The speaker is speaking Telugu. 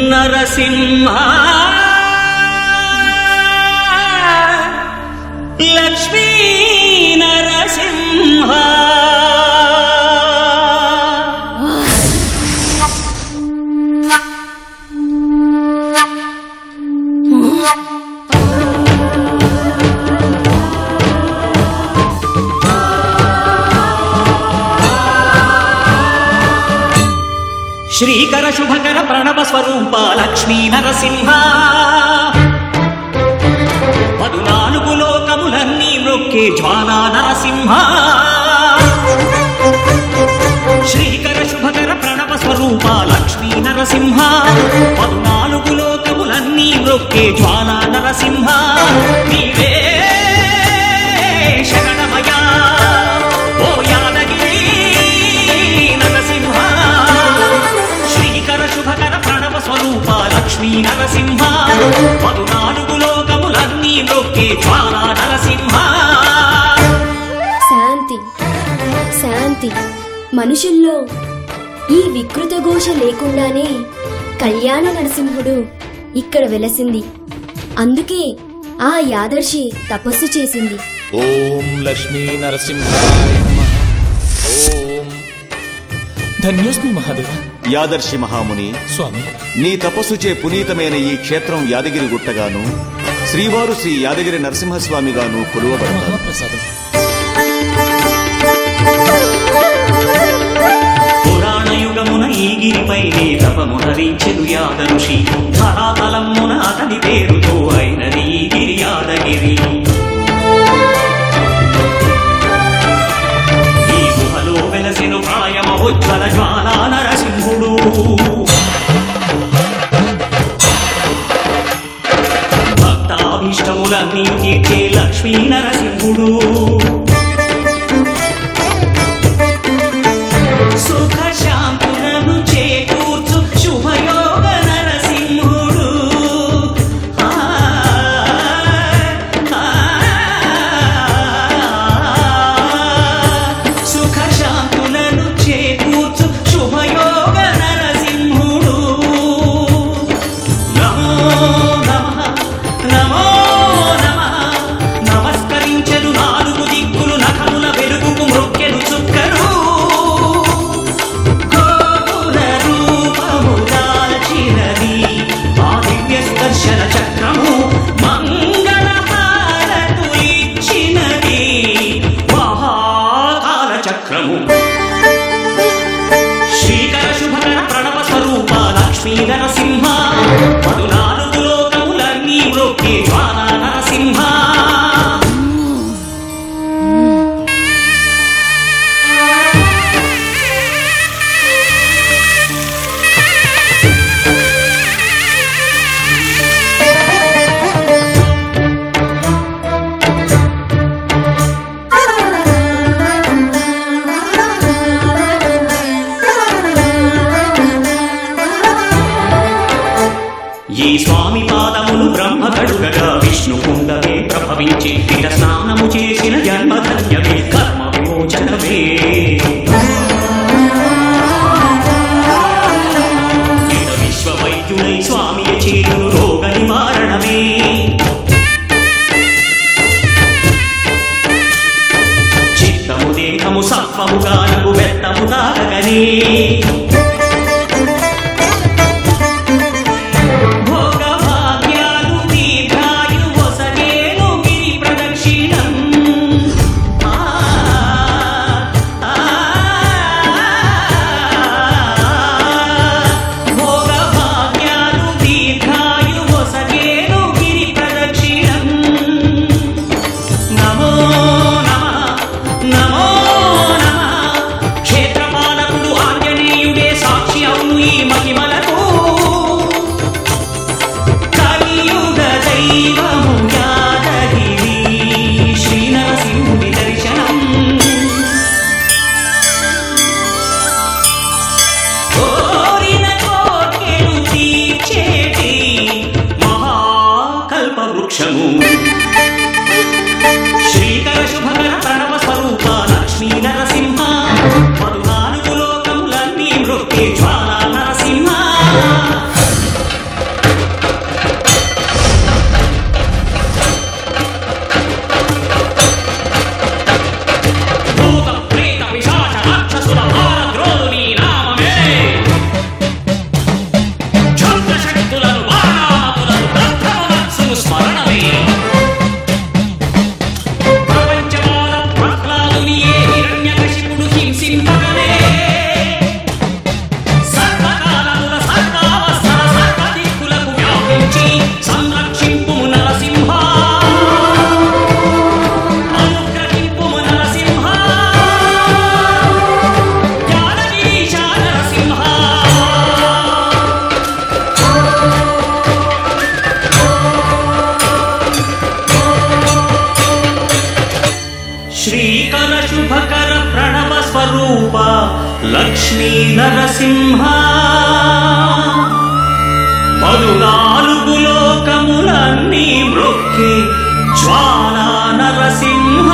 నరసింహ లక్ష్మీ నరసింహ శ్రీకర శుభకర ప్రణవ స్వరూప లక్ష్మీ నరసింహ 14 లోకములన్నీ మొక్కే జ్వాలా నరసింహ శ్రీకర శుభకర ప్రణవ స్వరూప లక్ష్మీ నరసింహ 14 లోకములన్నీ మొక్కే జ్వాలా నరసింహ నీవే శరణమయ్యా ఓ యాదగిరి నరసింహ శ్రీకర శుభకర ప్రణవ స్వరూప లక్ష్మీ నరసింహ 14 లోకములన్నీ మొక్కే జ్వాలా నరసింహ శాంతి శాంతి మనుషుల్లో ఈ వికృత ఘోష లేకుండానే కళ్యాణ నరసింహుడు ఇక్కడ వెలసింది. అందుకే ఆ యాదర్శి తపస్సు చేసింది. ఓం లక్ష్మీ నరసింహాయ నమః. ఓం ధన్యోస్మి మహాదేవ. యాదర్శి మహాముని స్వామి, నీ తపస్సుచే పునీతమైన ఈ క్షేత్రం యాదగిరి గుట్టగాను శ్రీవారు శ్రీ యాదగిరి నరసింహస్వామిగాను కొలువబడతారు. మహాప్రసాదం. పురాణయుగమున ఈ గిరిపై తపమునరించెను యాదఋషి ధరాతలమున అతని పేరుతో అయినది ఈ గిరి యాదగిరి. ఈ గుహలో వెలసెను ప్రాయమహోజ్వల జ్వాలా నరసింహుడు భక్తాభీష్టములన్నీ తీర్చే లక్ష్మీ నరసింహుడు సుఖ శాంతులను చేకూర్చు శుభయోగ నరసింహుడు సుఖ శాంతులను చేకూర్చు శుభయోగ నరసింహుడు నమో నమః నమో నమః నమస్కరించెను 4 దిక్కులు నఖముల వెలుగుకు మృక్కెను చుక్కరు దర్శన చక్రము మంగళహారతులిచ్చినది మహాకాల చక్రము శ్రీకర శుభకర ప్రణవ స్వరూప లక్ష్మీ నరసింహ 14 లోకములన్నీ మొక్కే జ్వాలా నరసింహ ఈ స్వామి పాదములు బ్రహ్మ కడుగగా విష్ణు కుండమే ప్రభవించి ఇట స్నానము చేసిన జన్మధన్యమే కర్మ విమోచనమే ఇట విశ్వవైద్యుడై స్వామి చేతులు రోగ నివారణమే చిత్తము దేహము సత్వముగా నగు వెత్తము తాగగనే శుభకర శుభకర ప్రణవ స్వరూప లక్ష్మీ నరసింహ 14 లోకములన్నీ మృక్కి జ్వాలా నరసింహ